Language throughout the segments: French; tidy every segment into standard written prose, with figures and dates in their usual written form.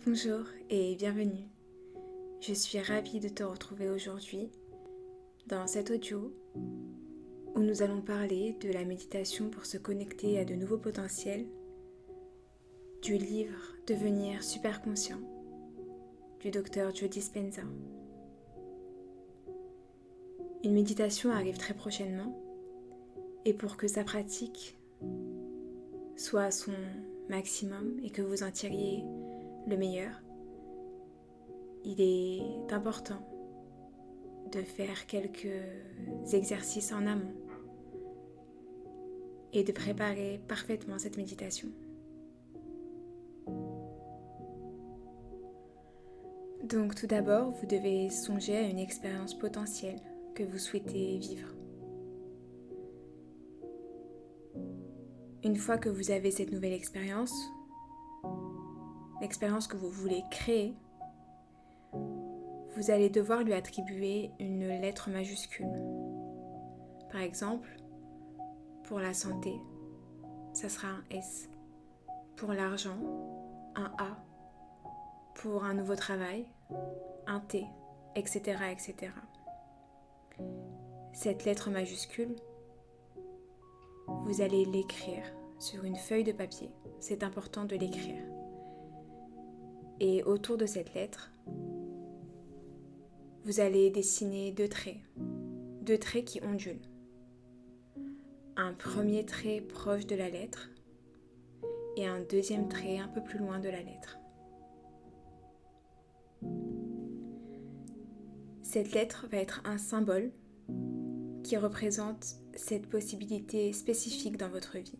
Bonjour et bienvenue. Je suis ravie de te retrouver aujourd'hui dans cet audio où nous allons parler de la méditation pour se connecter à de nouveaux potentiels, du livre Devenir super conscient du docteur Joe Dispenza. Une méditation arrive très prochainement et pour que sa pratique soit à son maximum et que vous en tiriez le meilleur, il est important de faire quelques exercices en amont et de préparer parfaitement cette méditation. Donc tout d'abord, vous devez songer à une expérience potentielle que vous souhaitez vivre. Une fois que vous avez cette nouvelle expérience, l'expérience que vous voulez créer, vous allez devoir lui attribuer une lettre majuscule. Par exemple, pour la santé, ça sera un S. Pour l'argent, un A. Pour un nouveau travail, un T, etc., etc. Cette lettre majuscule, vous allez l'écrire sur une feuille de papier. C'est important de l'écrire. Et autour de cette lettre, vous allez dessiner deux traits qui ondulent. Un premier trait proche de la lettre et un deuxième trait un peu plus loin de la lettre. Cette lettre va être un symbole qui représente cette possibilité spécifique dans votre vie.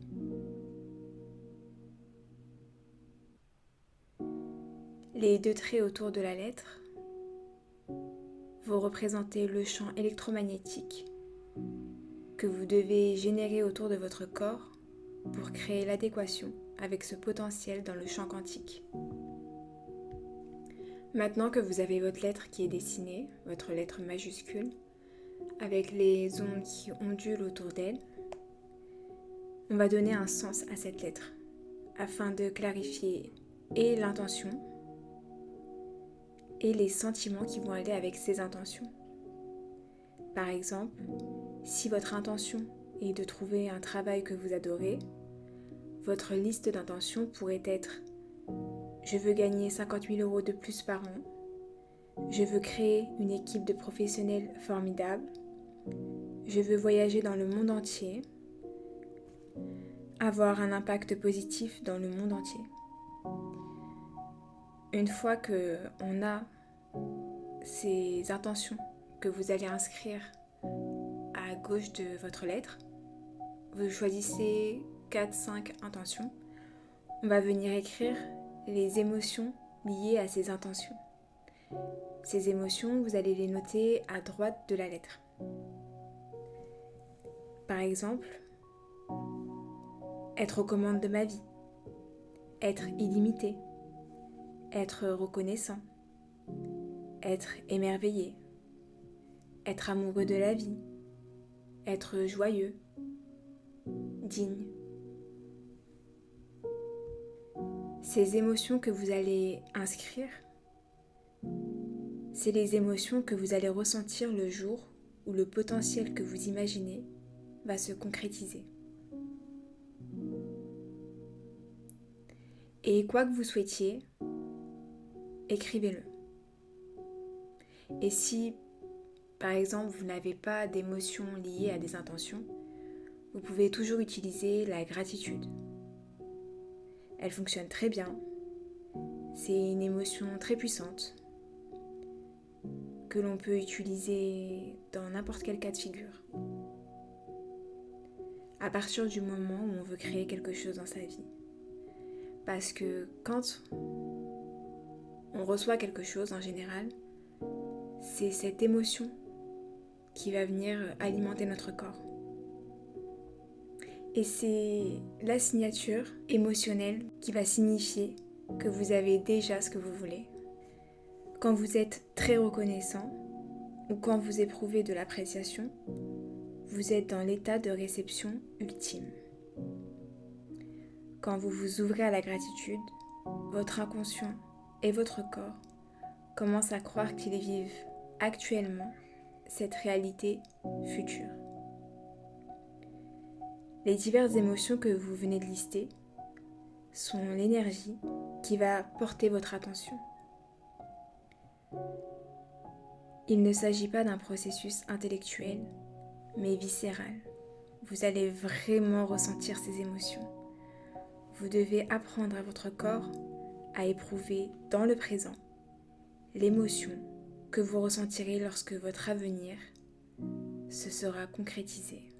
Les deux traits autour de la lettre vont représenter le champ électromagnétique que vous devez générer autour de votre corps pour créer l'adéquation avec ce potentiel dans le champ quantique. Maintenant que vous avez votre lettre qui est dessinée, votre lettre majuscule, avec les ondes qui ondulent autour d'elle, on va donner un sens à cette lettre afin de clarifier et l'intention et les sentiments qui vont aller avec ces intentions. Par exemple, si votre intention est de trouver un travail que vous adorez, votre liste d'intentions pourrait être « Je veux gagner 50 000 € de plus par an »,« Je veux créer une équipe de professionnels formidables »,« Je veux voyager dans le monde entier »,« Avoir un impact positif dans le monde entier ». Une fois qu'on a ces intentions que vous allez inscrire à gauche de votre lettre, vous choisissez 4-5 intentions. On va venir écrire les émotions liées à ces intentions. Ces émotions, vous allez les noter à droite de la lettre. Par exemple, être aux commandes de ma vie, être illimité, être reconnaissant, être émerveillé, être amoureux de la vie, être joyeux, digne. Ces émotions que vous allez inscrire, c'est les émotions que vous allez ressentir le jour où le potentiel que vous imaginez va se concrétiser. Et quoi que vous souhaitiez, écrivez-le. Et si, par exemple, vous n'avez pas d'émotions liées à des intentions, vous pouvez toujours utiliser la gratitude. Elle fonctionne très bien. C'est une émotion très puissante que l'on peut utiliser dans n'importe quel cas de figure. À partir du moment où on veut créer quelque chose dans sa vie. Parce que quand on reçoit quelque chose en général, c'est cette émotion qui va venir alimenter notre corps. Et c'est la signature émotionnelle qui va signifier que vous avez déjà ce que vous voulez. Quand vous êtes très reconnaissant ou quand vous éprouvez de l'appréciation, vous êtes dans l'état de réception ultime. Quand vous vous ouvrez à la gratitude, votre inconscient et votre corps commencent à croire qu'ils vivent actuellement cette réalité future. Les diverses émotions que vous venez de lister sont l'énergie qui va porter votre attention. Il ne s'agit pas d'un processus intellectuel, mais viscéral. Vous allez vraiment ressentir ces émotions. Vous devez apprendre à votre corps à éprouver dans le présent l'émotion que vous ressentirez lorsque votre avenir se sera concrétisé.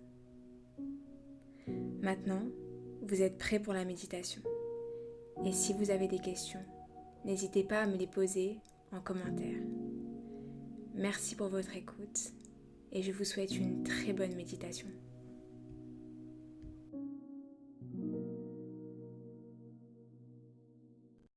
Maintenant, vous êtes prêt pour la méditation. Et si vous avez des questions, n'hésitez pas à me les poser en commentaire. Merci pour votre écoute et je vous souhaite une très bonne méditation.